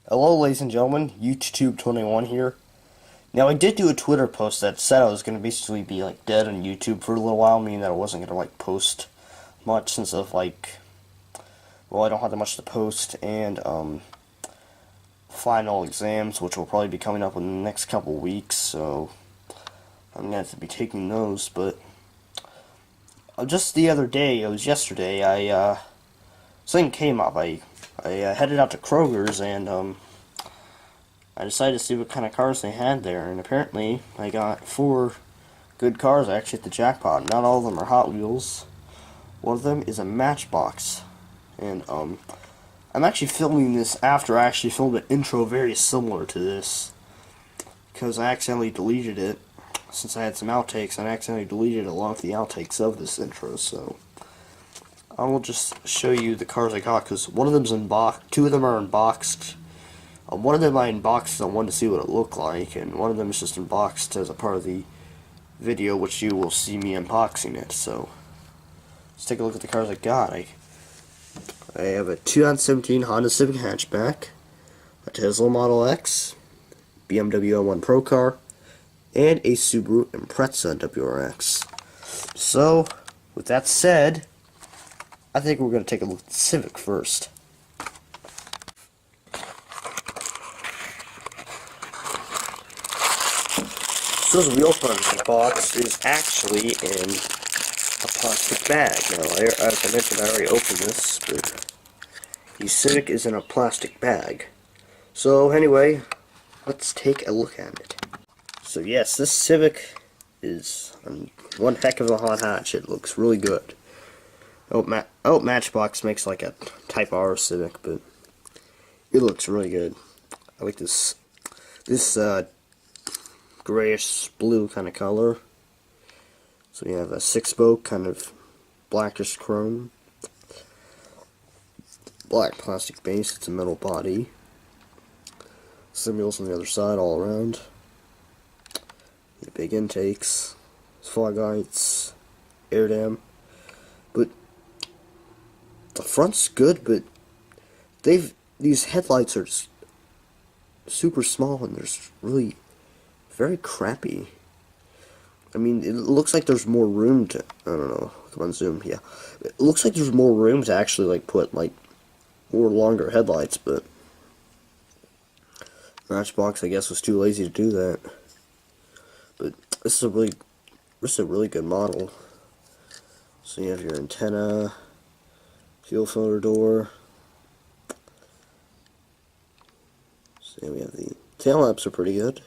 Hello, ladies and gentlemen. YouTube21 here. Now, I did do a Twitter post that said I was going to basically be like dead on YouTube for a little while, meaning that I wasn't going to like post much since of like, well, I don't have that much to post, and final exams, which will probably be coming up in the next couple weeks, so I'm going to have to be taking those. But just the other day, it was yesterday, something came up. I headed out to Kroger's, and I decided to see what kind of cars they had there, and apparently I got 4 good cars. I actually hit the jackpot. Not all of them are Hot Wheels. One of them is a Matchbox, and I'm actually filming this after I actually filmed an intro very similar to this, because I accidentally deleted it, since I had some outtakes, and I accidentally deleted it along with the outtakes of this intro, so I will just show you the cars I got, because one of them's unboxed, 2 of them are unboxed. One of them I unboxed, I wanted to see what it looked like, and one of them is just unboxed as a part of the video, which you will see me unboxing it. So let's take a look at the cars I got. I have a 2017 Honda Civic hatchback, a Tesla Model X, BMW M1 Procar, and a Subaru Impreza WRX. So, with that said, I think we're going to take a look at the Civic first. So the wheel front of the box is actually in a plastic bag. Now, as I mentioned, I already opened this, but the Civic is in a plastic bag. So anyway, let's take a look at it. So yes, this Civic is one heck of a hot hatch. It looks really good. Matchbox makes like a Type R Civic, but it looks really good. I like this grayish blue kind of color. So you have a 6-spoke kind of blackish chrome, black plastic base. It's a metal body. Some wheels on the other side all around. The big intakes, fog lights, air dam. But the front's good, but these headlights are just super small, and there's really very crappy. I mean, it looks like there's more room to, I don't know, come on, zoom, yeah. It looks like there's more room to actually, like, put, like, more longer headlights, but Matchbox, I guess, was too lazy to do that. But this is a really good model. So you have your antenna, fuel filter door. So we have the tail lamps are pretty good.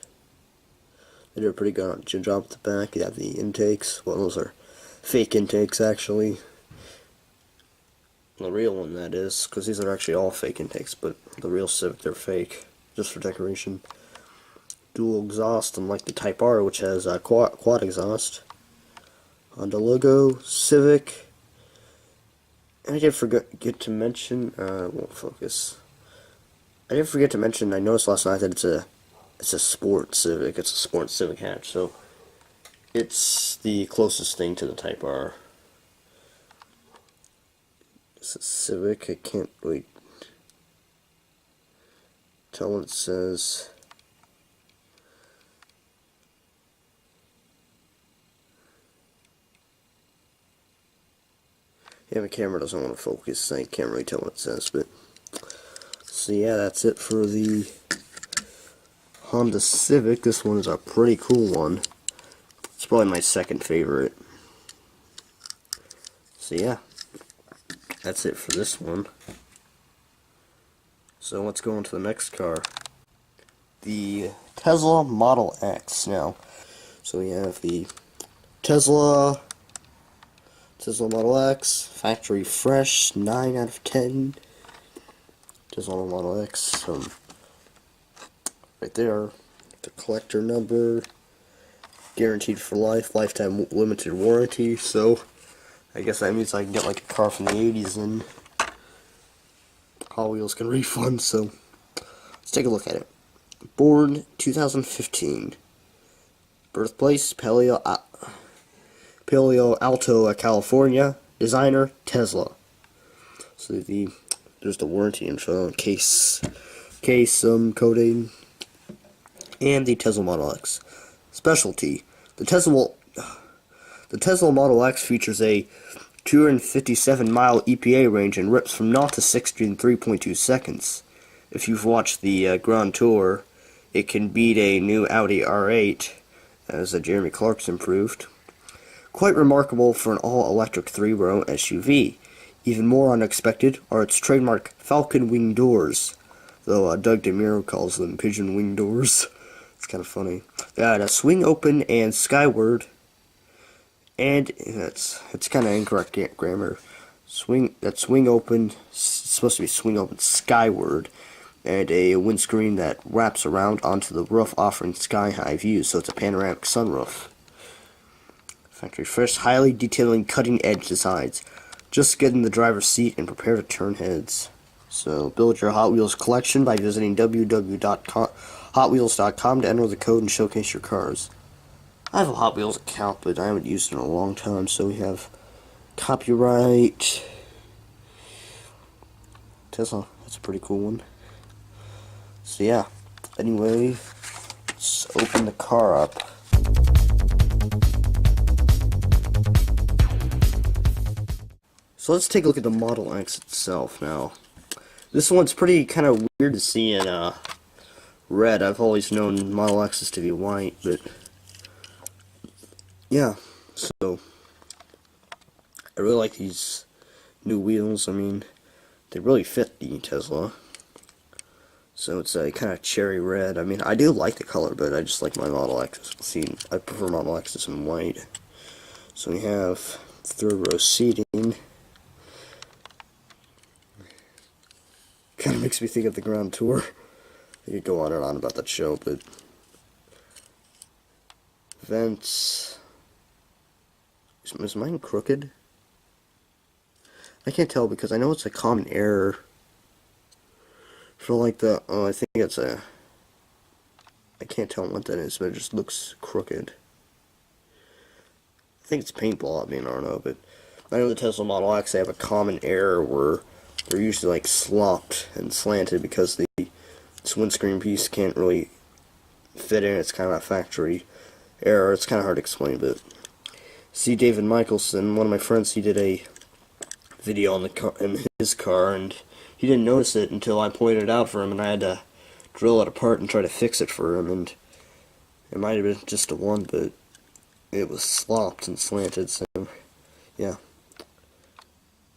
They did a pretty good job at the back. You have the intakes. Well, those are fake intakes, actually. The real one, that is, because these are actually all fake intakes, but the real Civic, they're fake, just for decoration. Dual exhaust, unlike the Type R, which has a quad exhaust. Honda logo, Civic. And I did forget to mention, won't focus. I did forget to mention, I noticed last night that it's a sport Civic. It's a sport Civic hatch, so it's the closest thing to the Type R. It's a Civic. I can't really tell what it says. Yeah, my camera doesn't want to focus, so I can't really tell what it says, but so yeah, that's it for the Honda Civic. This one is a pretty cool one. It's probably my second favorite. So yeah, that's it for this one. So let's go on to the next car. The Tesla Model X now. So we have the Tesla Model X, factory fresh, 9 out of 10. Tesla Model X, right there, the collector number, guaranteed for life, lifetime limited warranty. So I guess that means I can get like a car from the 80s and Hot Wheels can refund. So let's take a look at it. Born 2015. Birthplace Palo Alto, California. Designer Tesla. So there's the warranty info in case case coating, and the Tesla Model X. Specialty: the Tesla Model X features a 257-mile EPA range and rips from 0 to 60 in 3.2 seconds. If you've watched the Grand Tour, it can beat a new Audi R8, as Jeremy Clarkson proved. Quite remarkable for an all-electric 3-row SUV. Even more unexpected are its trademark falcon wing doors, though Doug DeMuro calls them pigeon wing doors. It's kind of funny. They got a swing open and skyward, and it's kind of incorrect grammar. Swing open, it's supposed to be swing open skyward, and a windscreen that wraps around onto the roof, offering sky-high views, so it's a panoramic sunroof. Factory first, highly detailing cutting-edge designs. Just get in the driver's seat and prepare to turn heads. So, build your Hot Wheels collection by visiting www.hotwheels.com to enter the code and showcase your cars. I have a Hot Wheels account, but I haven't used it in a long time, so we have copyright Tesla. That's a pretty cool one. So yeah, anyway, let's open the car up. So let's take a look at the Model X itself now. This one's pretty kind of weird to see in red. I've always known Model X's to be white, but yeah, so I really like these new wheels. I mean, they really fit the Tesla. So it's a kind of cherry red. I mean, I do like the color, but I just like my Model X's. See, I prefer Model X's in white. So we have third row seating. Kind of makes me think of the Grand Tour. I could go on and on about that show, but vents. Is mine crooked? I can't tell because I know it's a common error for like the, I think it's a, I can't tell what that is, but it just looks crooked. I think it's paintball, I mean, I don't know, but I know the Tesla Model X, they have a common error where they're usually like slopped and slanted because this windscreen piece can't really fit in. It's kind of a factory error. It's kind of hard to explain, but see, David Michelson, one of my friends, he did a video on the car, in his car, and he didn't notice it until I pointed it out for him, and I had to drill it apart and try to fix it for him, and it might have been just a one, but it was slopped and slanted, so yeah.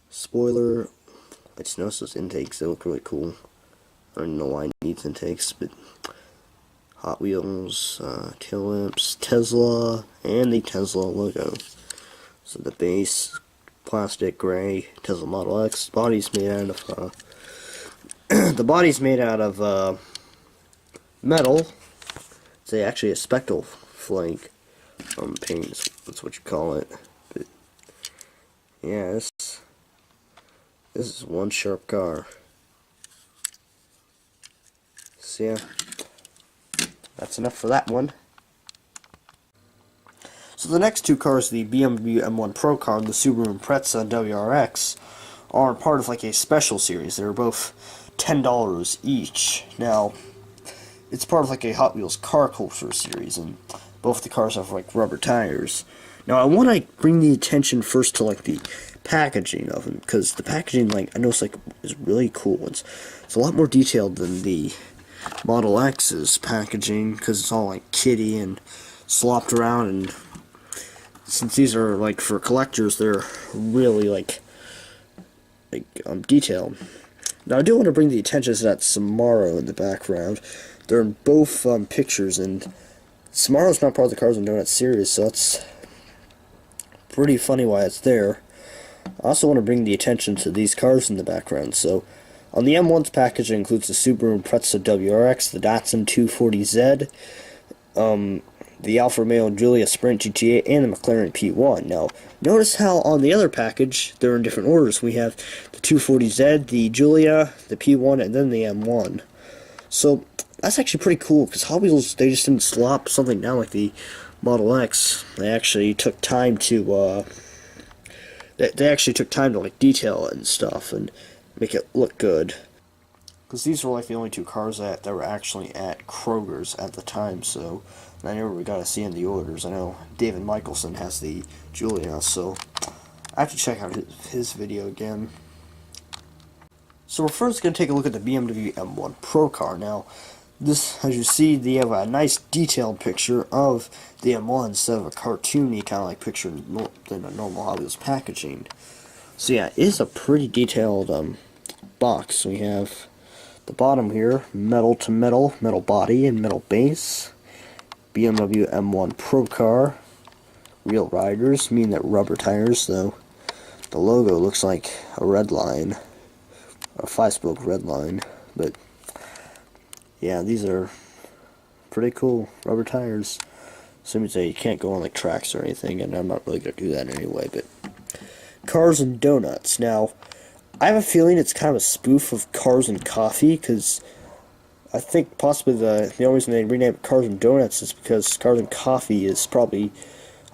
Spoiler, I just noticed those intakes, they look really cool. I don't know why it needs intakes, but Hot Wheels, tail lamps, Tesla, and the Tesla logo. So the base, plastic gray, Tesla Model X, body's made out of, the body's made out of, metal. It's actually a spectral flake, paint, that's what you call it. But, yeah, this is one sharp car. So yeah, that's enough for that one. So the next two cars, the BMW M1 Procar and the Subaru Impreza WRX, are part of like a special series. They're both $10 each. Now, it's part of like a Hot Wheels car culture series, and both the cars have like rubber tires. Now, I want to bring the attention first to like the packaging of them, because the packaging, like, I noticed, like, is really cool. It's a lot more detailed than the Model X's packaging, because it's all like kitty and slopped around, and since these are like for collectors, they're really like detailed. Now, I do want to bring the attention to that Subaru in the background. They're in both pictures, and Subaru's not part of the Cars and Donuts series, so it's pretty funny why it's there. I also want to bring the attention to these cars in the background. So, on the M1's package, it includes the Subaru Impreza WRX, the Datsun 240Z, the Alfa Romeo Giulia Sprint GTA, and the McLaren P1. Now, notice how on the other package, they're in different orders. We have the 240Z, the Giulia, the P1, and then the M1. So, that's actually pretty cool, because Hot Wheels, they just didn't slop something down like the Model X. They actually took time to, like, detail it and stuff, and make it look good. because these were like the only two cars that were actually at Kroger's at the time, so I never got to see in the orders. I know David Michelson has the Julia, so I have to check out his video again. So we're first going to take a look at the BMW M1 Procar. Now, this, as you see, they have a nice detailed picture of the M1 instead of a cartoony kind of like picture than a normal Hot Wheels packaging. So yeah, it is a pretty detailed box. We have the bottom here, metal to metal, metal body and metal base. BMW M1 Procar, real riders, meaning that rubber tires, though the logo looks like a red line, a 5-spoke red line, but yeah, these are pretty cool rubber tires. Some say you can't go on like tracks or anything, and I'm not really going to do that anyway, but Cars and Donuts. Now, I have a feeling it's kind of a spoof of Cars and Coffee, because I think possibly the only reason they renamed it Cars and Donuts is because Cars and Coffee is probably,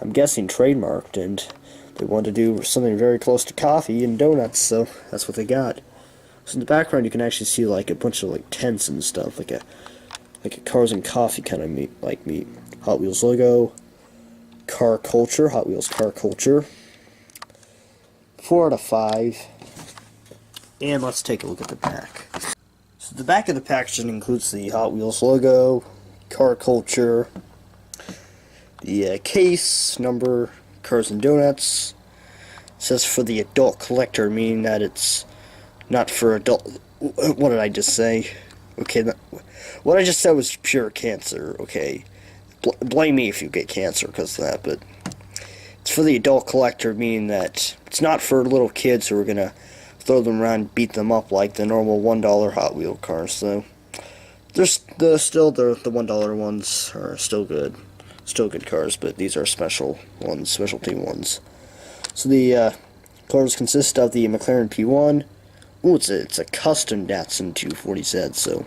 I'm guessing, trademarked, and they wanted to do something very close to coffee and donuts, so that's what they got. So in the background you can actually see like a bunch of like tents and stuff, like a Cars and Coffee kind of meet. Hot Wheels logo, car culture, Hot Wheels car culture. 4 out of 5. And let's take a look at the back. So the back of the packaging includes the Hot Wheels logo, car culture, the case number, Cars and Donuts. It says for the adult collector, meaning that it's not for adult. What did I just say? Okay, what I just said was pure cancer. Okay, blame me if you get cancer because of that, but it's for the adult collector, meaning that it's not for little kids who are gonna throw them around and beat them up like the normal $1 Hot Wheel cars. So there's still the $1 ones are still good. Still good cars, but these are special ones, specialty ones. So the cars consist of the McLaren P1. Ooh, it's a custom Datsun 240Z. So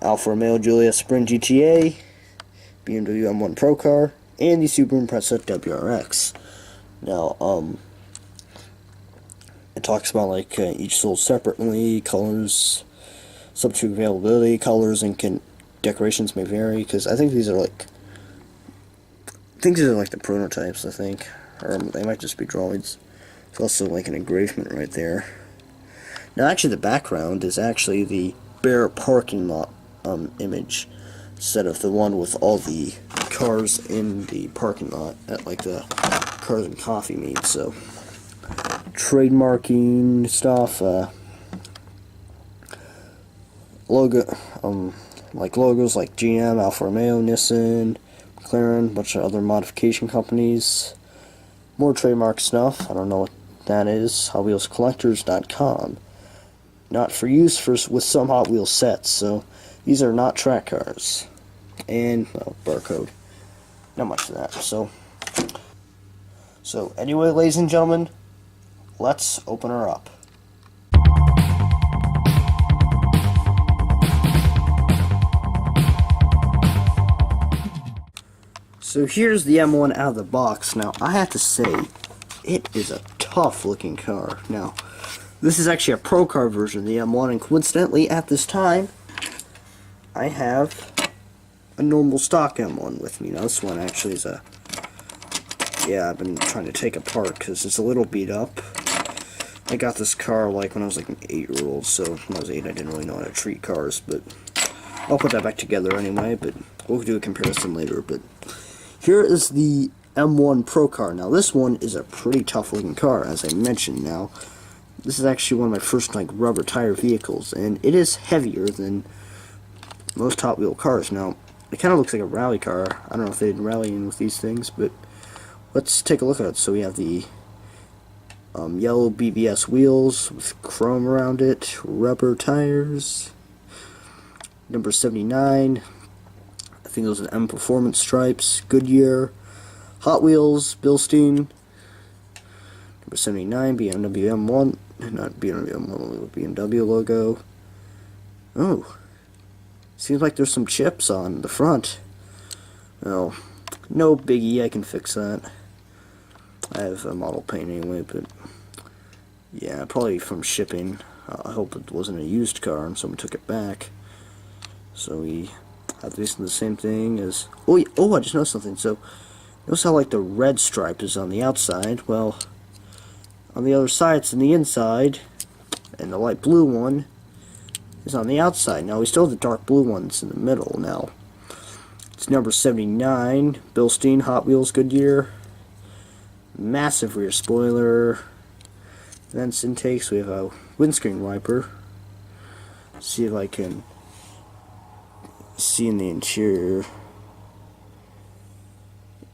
Alfa Romeo Giulia Sprint GTA, BMW M1 Procar, and the Subaru Impreza WRX. Now, it talks about like each sold separately, colors, subject to availability, colors, and decorations may vary, because I think these are like the prototypes, I think, or they might just be drawings. It's also like an engravement right there. Now actually the background is actually the bare parking lot image, instead of the one with all the cars in the parking lot at like the Cars and Coffee meet. So trademarking stuff, logo, like logos like GM, Alfa Romeo, Nissan, McLaren, a bunch of other modification companies. More trademark stuff. I don't know what that is. HotWheelsCollectors.com. Not for use with some Hot Wheels sets. So these are not track cars. And well, barcode. Not much of that. So anyway, ladies and gentlemen, let's open her up. So here's the M1 out of the box. Now, I have to say, it is a tough looking car. Now, this is actually a Procar version of the M1, and coincidentally, at this time, I have a normal stock M1 with me. Now, this one actually is I've been trying to take apart because it's a little beat up. I got this car like when I was like an 8-year-old, so when I was 8 I didn't really know how to treat cars, but I'll put that back together anyway, but we'll do a comparison later. But here is the M1 Procar. Now this one is a pretty tough looking car, as I mentioned. Now this is actually one of my first like rubber tire vehicles, and it is heavier than most Hot Wheel cars. Now it kind of looks like a rally car. I don't know if they'd rally in with these things, but let's take a look at it. So we have the yellow BBS wheels with chrome around it, rubber tires, number 79, I think those are M Performance stripes, Goodyear, Hot Wheels, Bilstein, number 79, BMW M1, not BMW M1, BMW logo. Oh, seems like there's some chips on the front. Well, no biggie, I can fix that. I have a model paint anyway, but yeah, probably from shipping. I hope it wasn't a used car and someone took it back. So we have basically the same thing as... Oh, yeah, I just noticed something. So, notice how like the red stripe is on the outside? Well, on the other side it's in the inside, and the light blue one is on the outside. Now we still have the dark blue ones in the middle now. It's number 79, Bilstein, Hot Wheels, Goodyear. Massive rear spoiler. Vents intakes, we have a windscreen wiper. See if I can see in the interior.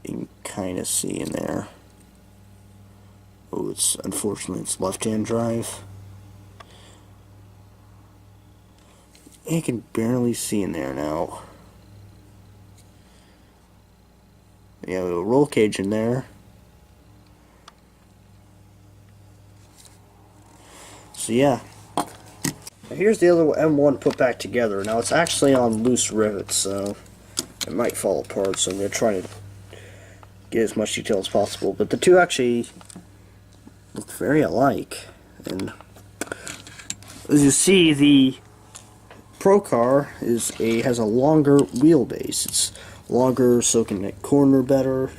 You can kind of see in there. Oh, unfortunately it's left-hand drive. You can barely see in there now. You have a roll cage in there. So yeah. Now here's the other M1 put back together. Now it's actually on loose rivets, so it might fall apart, so I'm going to try to get as much detail as possible. But the two actually look very alike. And as you see, the Procar has a longer wheelbase. It's longer, so it can hit corner better.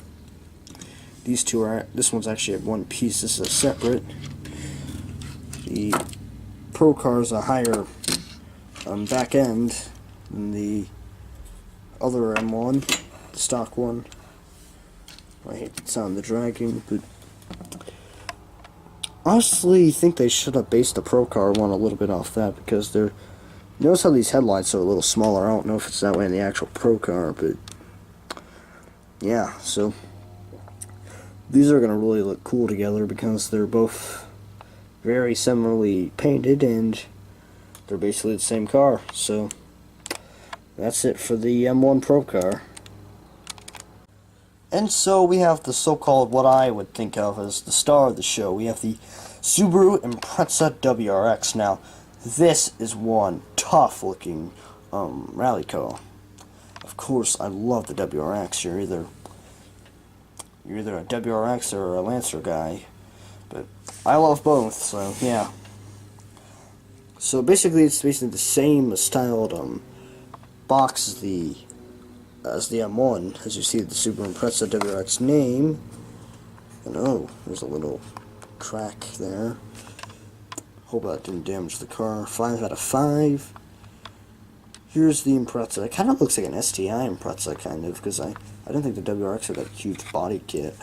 These two are... This one's actually at one piece. This is a separate. The Procar is a higher back end than the other M1, the stock one. I hate the sound of the dragging, but honestly, I think they should have based the Procar one a little bit off that, because they're... Notice how these headlights are a little smaller. I don't know if it's that way in the actual Procar, but yeah, so these are going to really look cool together because they're both very similarly painted and they're basically the same car. So that's it for the M1 Procar. And so we have the so-called, what I would think of as the star of the show. We have the Subaru Impreza WRX. Now, this is one tough-looking rally car. Of course, I love the WRX. You're either a WRX or a Lancer guy, but I love both. So yeah. So basically, it's basically the same styled box as the M1. As you see, the Subaru Impreza WRX name. And oh, there's a little crack there. Hope that didn't damage the car. 5 out of 5. Here's the Impreza. It kind of looks like an STI Impreza, kind of, because I didn't think the WRX had that huge body kit.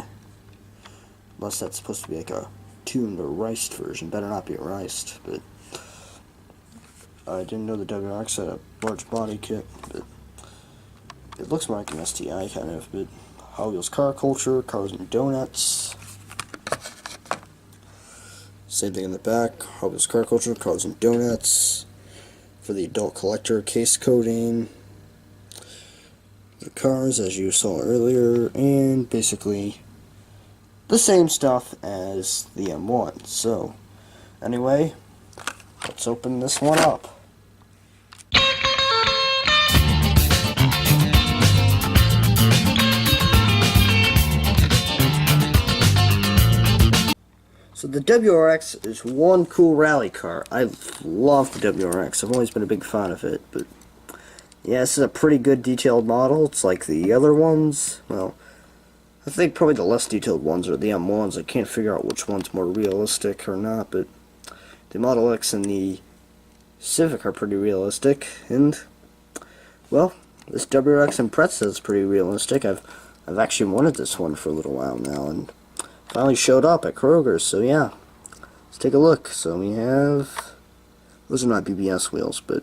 Unless that's supposed to be like a tuned or riced version. Better not be a riced, but I didn't know the WRX had a large body kit, but it looks more like an STI, kind of. But Hot Wheels Car Culture, Cars and Donuts. Same thing in the back. Hot Wheels Car Culture, Cars and Donuts. For the adult collector, case coating. The cars, as you saw earlier, and basically the same stuff as the M1. So, anyway, let's open this one up. So the WRX is one cool rally car. I love the WRX. I've always been a big fan of it, but yeah, this is a pretty good detailed model. It's like the other ones. Well, I think probably the less detailed ones are the M1s. I can't figure out which one's more realistic or not, but the Model X and the Civic are pretty realistic. And well, this WRX Impreza is pretty realistic. I've actually wanted this one for a little while now, and finally showed up at Kroger. So yeah, let's take a look. So we have, those are not BBS wheels, but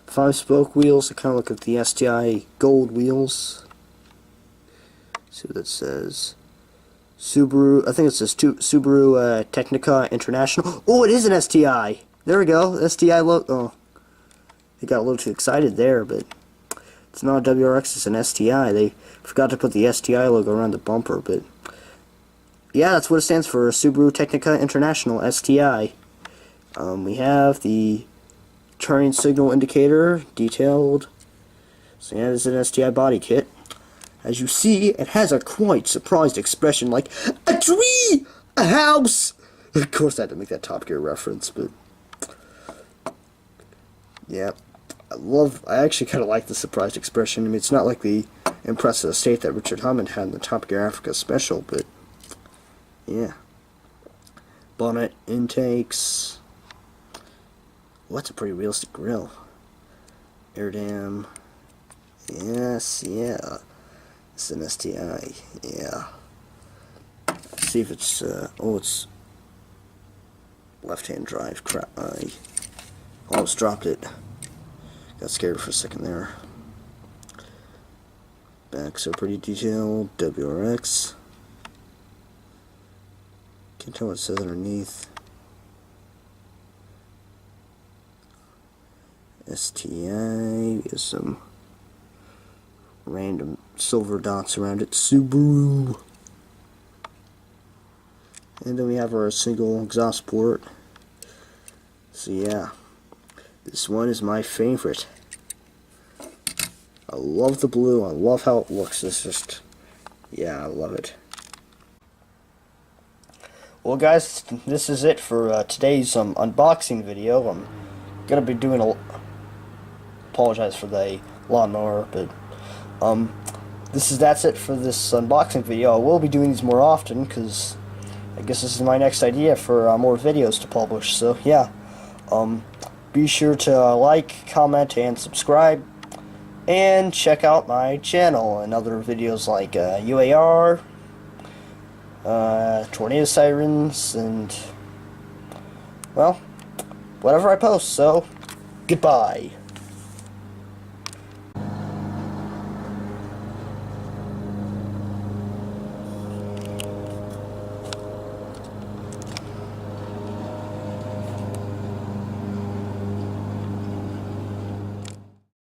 5-spoke wheels. They kind of look like the STI gold wheels. Let's see what that says. Subaru, I think it says Subaru Technica International. Oh, it is an STI. There we go. STI logo. Oh, they got a little too excited there, but it's not a WRX, it's an STI. They forgot to put the STI logo around the bumper, but yeah, that's what it stands for, Subaru Technica International, STI. We have the turning signal indicator, detailed. So yeah, this is an STI body kit. As you see, it has a quite surprised expression like, a tree! A house! Of course I had to make that Top Gear reference, but Yeah, I actually kind of like the surprised expression. I mean, it's not like the impressive state that Richard Hammond had in the Top Gear Africa special, but yeah. Bonnet intakes. Well, that's a pretty realistic grill. Air dam. Yes, yeah. It's an STI. Yeah. Let's see if it's, oh, it's left-hand drive. Crap, I almost dropped it. Got scared for a second there. Backs are pretty detailed. WRX. Can't tell what it says underneath. STI is some random silver dots around it. Subaru. And then we have our single exhaust port. So yeah, this one is my favorite. I love the blue. I love how it looks. It's just, yeah, I love it. Well, guys, this is it for today's unboxing video. I'm gonna be doing apologize for the lawnmower, but that's it for this unboxing video. I will be doing these more often because I guess this is my next idea for more videos to publish. So yeah, be sure to like, comment, and subscribe, and check out my channel and other videos like UAR, tornado sirens, and well, whatever I post. So goodbye.